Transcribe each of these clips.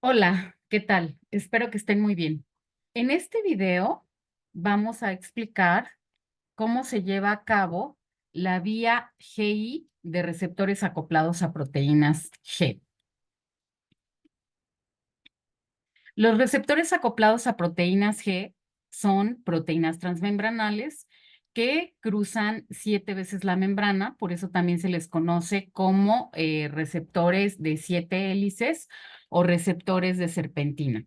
Hola, ¿qué tal? Espero que estén muy bien. En este video vamos a explicar cómo se lleva a cabo la vía GI de receptores acoplados a proteínas G. Los receptores acoplados a proteínas G son proteínas transmembranales que cruzan 7 veces la membrana, por eso también se les conoce como receptores de 7 hélices o receptores de serpentina.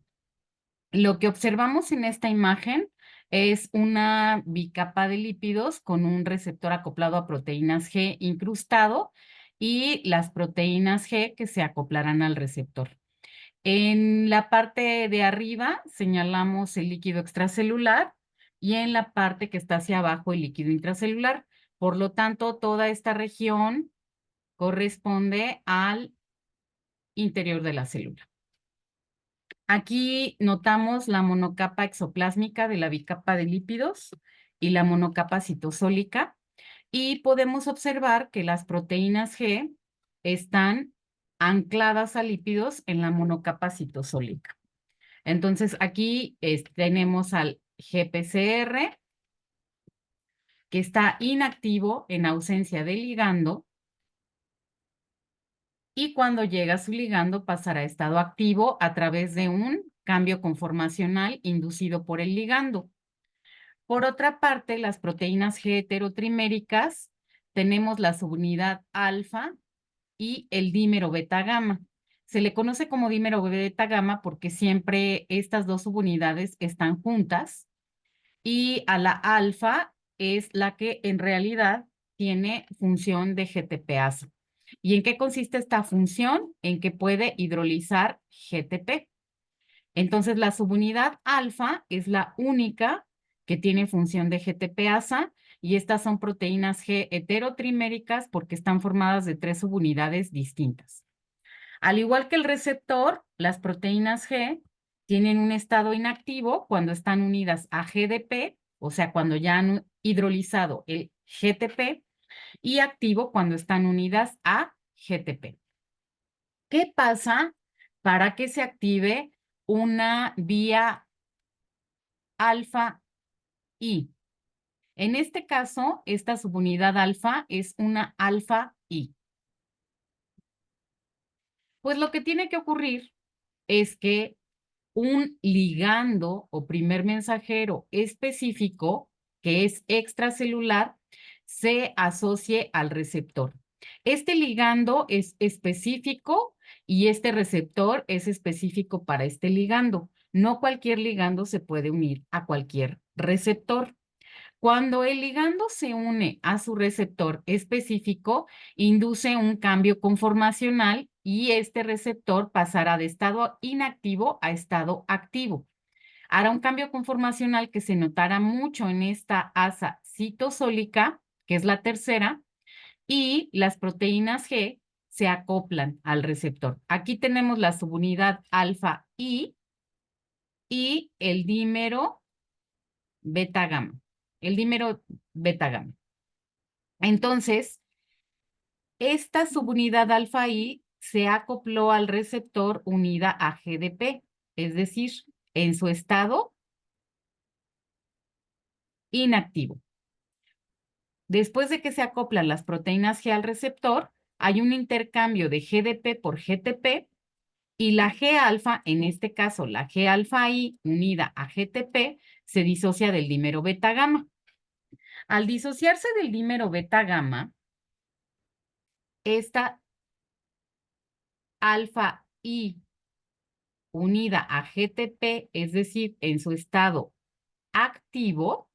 Lo que observamos en esta imagen es una bicapa de lípidos con un receptor acoplado a proteínas G incrustado y las proteínas G que se acoplarán al receptor. En la parte de arriba señalamos el líquido extracelular y en la parte que está hacia abajo el líquido intracelular. Por lo tanto, toda esta región corresponde al interior de la célula. Aquí notamos la monocapa exoplásmica de la bicapa de lípidos y la monocapa citosólica y podemos observar que las proteínas G están ancladas a lípidos en la monocapa citosólica. Entonces aquí tenemos al GPCR que está inactivo en ausencia de ligando y cuando llega su ligando pasará a estado activo a través de un cambio conformacional inducido por el ligando. Por otra parte, las proteínas G heterotriméricas, tenemos la subunidad alfa y el dímero beta gamma. Se le conoce como dímero beta gamma porque siempre estas dos subunidades están juntas y a la alfa es la que en realidad tiene función de GTPase. ¿Y en qué consiste esta función? En que puede hidrolizar GTP. Entonces, la subunidad alfa es la única que tiene función de GTPasa y estas son proteínas G heterotriméricas porque están formadas de 3 subunidades distintas. Al igual que el receptor, las proteínas G tienen un estado inactivo cuando están unidas a GDP, o sea, cuando ya han hidrolizado el GTP, y activo cuando están unidas a GTP. ¿Qué pasa para que se active una vía alfa I? En este caso, esta subunidad alfa es una alfa I. Pues lo que tiene que ocurrir es que un ligando o primer mensajero específico, que es extracelular, se asocie al receptor. Este ligando es específico y este receptor es específico para este ligando. No cualquier ligando se puede unir a cualquier receptor. Cuando el ligando se une a su receptor específico, induce un cambio conformacional y este receptor pasará de estado inactivo a estado activo. Hará un cambio conformacional que se notará mucho en esta asa citosólica, que es la tercera, y las proteínas G se acoplan al receptor. Aquí tenemos la subunidad alfa I y el dímero beta gamma. El dímero beta gamma. Entonces, esta subunidad alfa I se acopló al receptor unida a GDP, es decir, en su estado inactivo. Después de que se acoplan las proteínas G al receptor, hay un intercambio de GDP por GTP y la G alfa, en este caso la G alfa I unida a GTP, se disocia del dímero beta gamma. Al disociarse del dímero beta gamma, esta alfa I unida a GTP, es decir, en su estado activo,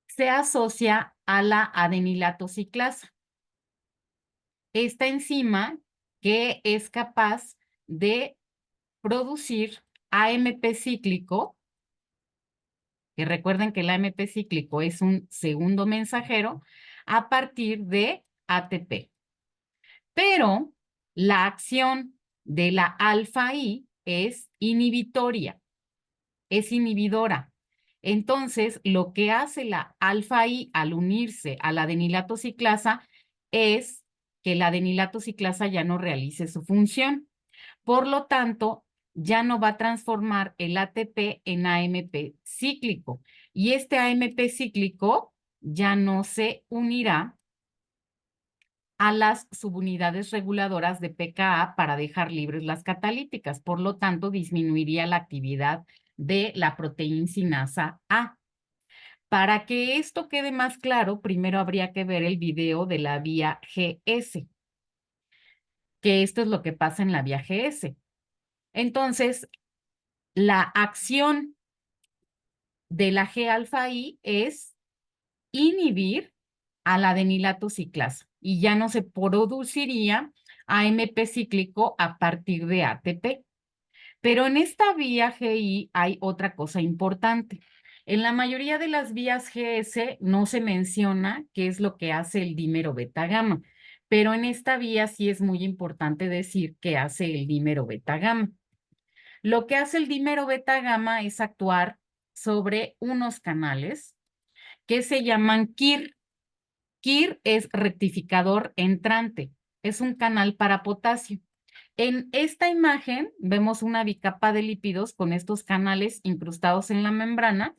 se asocia a la adenilatociclasa. Esta enzima que es capaz de producir AMP cíclico, que recuerden que el AMP cíclico es un segundo mensajero, a partir de ATP. Pero la acción de la alfa I es inhibitoria, es inhibidora. Entonces, lo que hace la alfa I al unirse a la adenilatociclasa es que la adenilatociclasa ya no realice su función. Por lo tanto, ya no va a transformar el ATP en AMP cíclico. Y este AMP cíclico ya no se unirá a las subunidades reguladoras de pKa para dejar libres las catalíticas. Por lo tanto, disminuiría la actividad de la proteincinasa A. Para que esto quede más claro, primero habría que ver el video de la vía GS, que esto es lo que pasa en la vía GS. Entonces, la acción de la G-alfa I es inhibir a la adenilato ciclasa y ya no se produciría AMP cíclico a partir de ATP. Pero en esta vía GI hay otra cosa importante. En la mayoría de las vías GS no se menciona qué es lo que hace el dímero beta gamma, pero en esta vía sí es muy importante decir qué hace el dímero beta gamma. Lo que hace el dímero beta gamma es actuar sobre unos canales que se llaman KIR. KIR es rectificador entrante, es un canal para potasio. En esta imagen vemos una bicapa de lípidos con estos canales incrustados en la membrana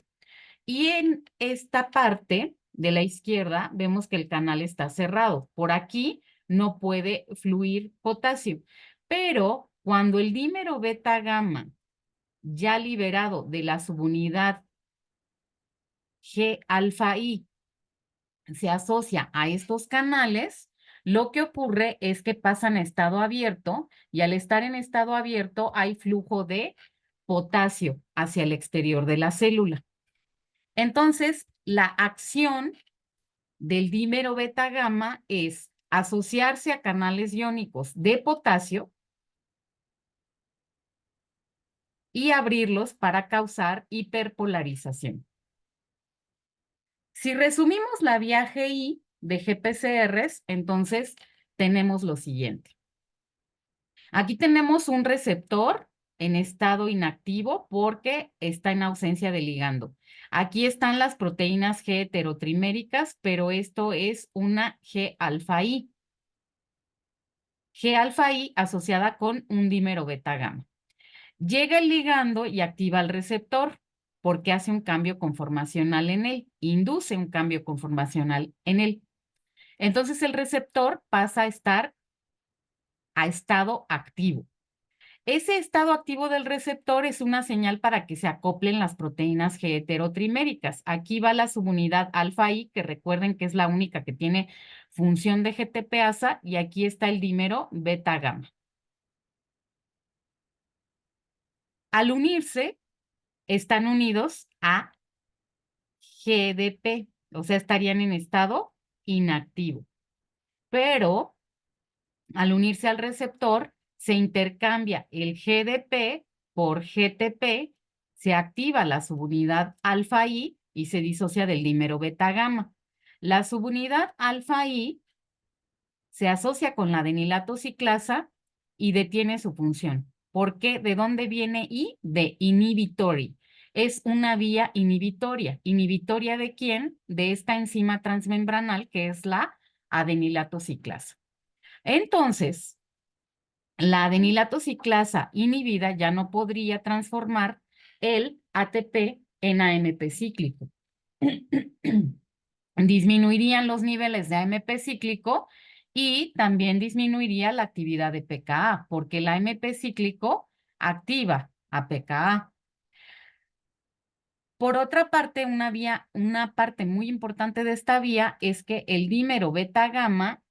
y en esta parte de la izquierda vemos que el canal está cerrado. Por aquí no puede fluir potasio, pero cuando el dímero beta gamma ya liberado de la subunidad G alfa I se asocia a estos canales, lo que ocurre es que pasan a estado abierto y al estar en estado abierto hay flujo de potasio hacia el exterior de la célula. Entonces, la acción del dímero beta gamma es asociarse a canales iónicos de potasio y abrirlos para causar hiperpolarización. Si resumimos la vía GI de GPCRs, entonces tenemos lo siguiente. Aquí tenemos un receptor en estado inactivo porque está en ausencia de ligando. Aquí están las proteínas G heterotriméricas, pero esto es una G-alfa I. G-alfa I asociada con un dímero beta gamma. Llega el ligando y activa el receptor porque hace un cambio conformacional en él, induce un cambio conformacional en él. Entonces el receptor pasa a estar a estado activo. Ese estado activo del receptor es una señal para que se acoplen las proteínas G heterotriméricas. Aquí va la subunidad alfa I, que recuerden que es la única que tiene función de GTPasa, y aquí está el dímero beta gamma. Al unirse, están unidos a GDP, o sea, estarían en estado inactivo. Pero al unirse al receptor, se intercambia el GDP por GTP, se activa la subunidad alfa I y se disocia del dímero beta gamma. La subunidad alfa I se asocia con la adenilato ciclasa y detiene su función. ¿Por qué? ¿De dónde viene I? De inhibitory. Es una vía inhibitoria. ¿Inhibitoria de quién? De esta enzima transmembranal que es la adenilato ciclasa. Entonces, la adenilato ciclasa inhibida ya no podría transformar el ATP en AMP cíclico. Disminuirían los niveles de AMP cíclico y también disminuiría la actividad de pKa, porque el AMP cíclico activa a pKa. Por otra parte, una parte muy importante de esta vía es que el dímero beta gamma,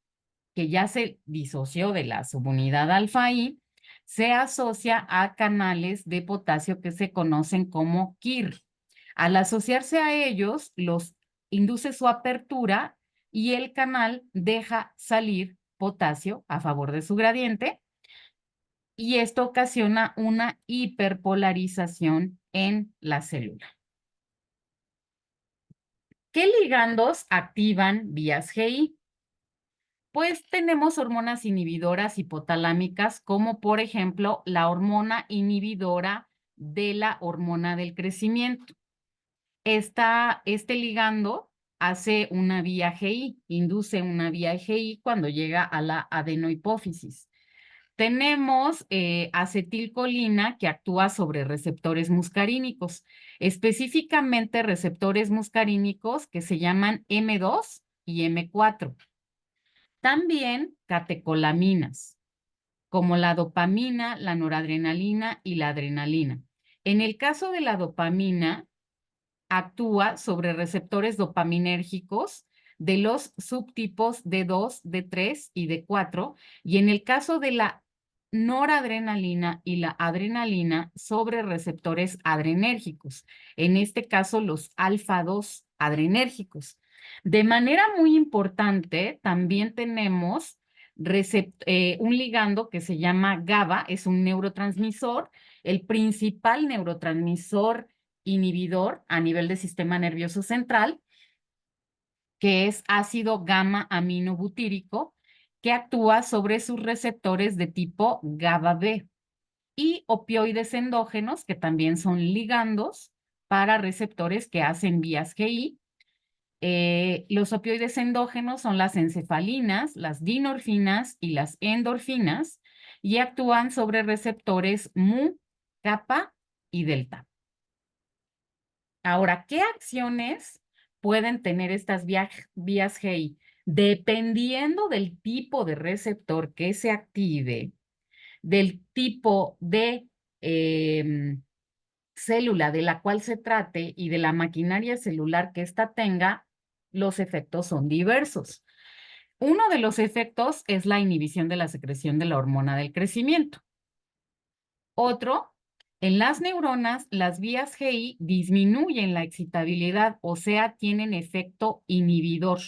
que ya se disoció de la subunidad alfa I, se asocia a canales de potasio que se conocen como KIR. Al asociarse a ellos, los induce su apertura y el canal deja salir potasio a favor de su gradiente y esto ocasiona una hiperpolarización en la célula. ¿Qué ligandos activan vías GI? Pues tenemos hormonas inhibidoras hipotalámicas, como por ejemplo la hormona inhibidora de la hormona del crecimiento. Este ligando hace una vía GI, induce una vía GI cuando llega a la adenohipófisis. Tenemos acetilcolina que actúa sobre receptores muscarínicos, específicamente receptores muscarínicos que se llaman M2 y M4. También catecolaminas, como la dopamina, la noradrenalina y la adrenalina. En el caso de la dopamina, actúa sobre receptores dopaminérgicos de los subtipos D2, D3 y D4, y en el caso de la noradrenalina y la adrenalina sobre receptores adrenérgicos, en este caso los alfa 2 adrenérgicos. De manera muy importante, también tenemos un ligando que se llama GABA, es un neurotransmisor, el principal neurotransmisor inhibidor a nivel del sistema nervioso central, que es ácido gamma aminobutírico, que actúa sobre sus receptores de tipo GABA-B, y opioides endógenos, que también son ligandos para receptores que hacen vías GI. Los opioides endógenos son las encefalinas, las dinorfinas y las endorfinas, y actúan sobre receptores mu, kappa y delta. Ahora, ¿qué acciones pueden tener estas vías GI? Dependiendo del tipo de receptor que se active, del tipo de célula de la cual se trate y de la maquinaria celular que ésta tenga, los efectos son diversos. Uno de los efectos es la inhibición de la secreción de la hormona del crecimiento. Otro, en las neuronas, las vías GI disminuyen la excitabilidad, o sea, tienen efecto inhibidor.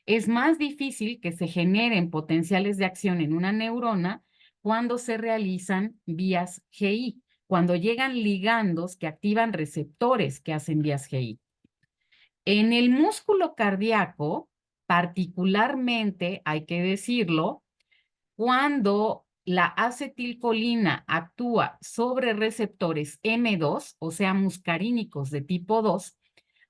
Es más difícil que se generen potenciales de acción en una neurona cuando se realizan vías GI, cuando llegan ligandos que activan receptores que hacen vías GI. En el músculo cardíaco, particularmente, hay que decirlo, cuando la acetilcolina actúa sobre receptores M2, o sea, muscarínicos de tipo 2,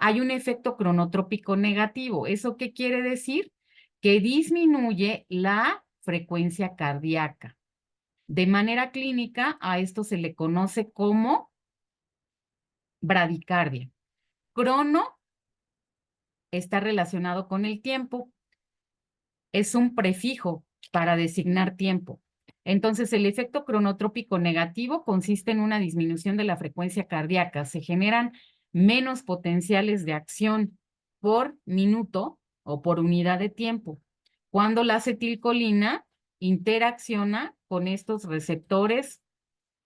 hay un efecto cronotrópico negativo. ¿Eso qué quiere decir? Que disminuye la frecuencia cardíaca. De manera clínica, a esto se le conoce como bradicardia. Crono está relacionado con el tiempo, es un prefijo para designar tiempo. Entonces, el efecto cronotrópico negativo consiste en una disminución de la frecuencia cardíaca. Se generan menos potenciales de acción por minuto o por unidad de tiempo, cuando la acetilcolina interacciona con estos receptores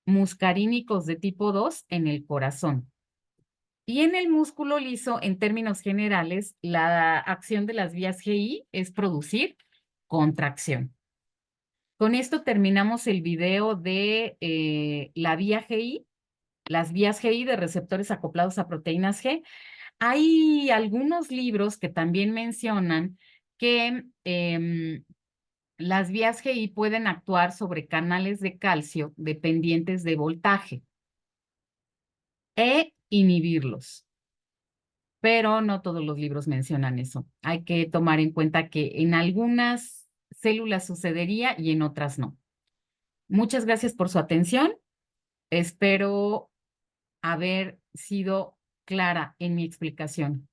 muscarínicos de tipo 2 en el corazón. Y en el músculo liso, en términos generales, la acción de las vías GI es producir contracción. Con esto terminamos el video de la vía GI, las vías GI de receptores acoplados a proteínas G. Hay algunos libros que también mencionan que las vías GI pueden actuar sobre canales de calcio dependientes de voltaje e inhibirlos. Pero no todos los libros mencionan eso. Hay que tomar en cuenta que en algunas células sucedería y en otras no. Muchas gracias por su atención. Espero haber sido clara en mi explicación.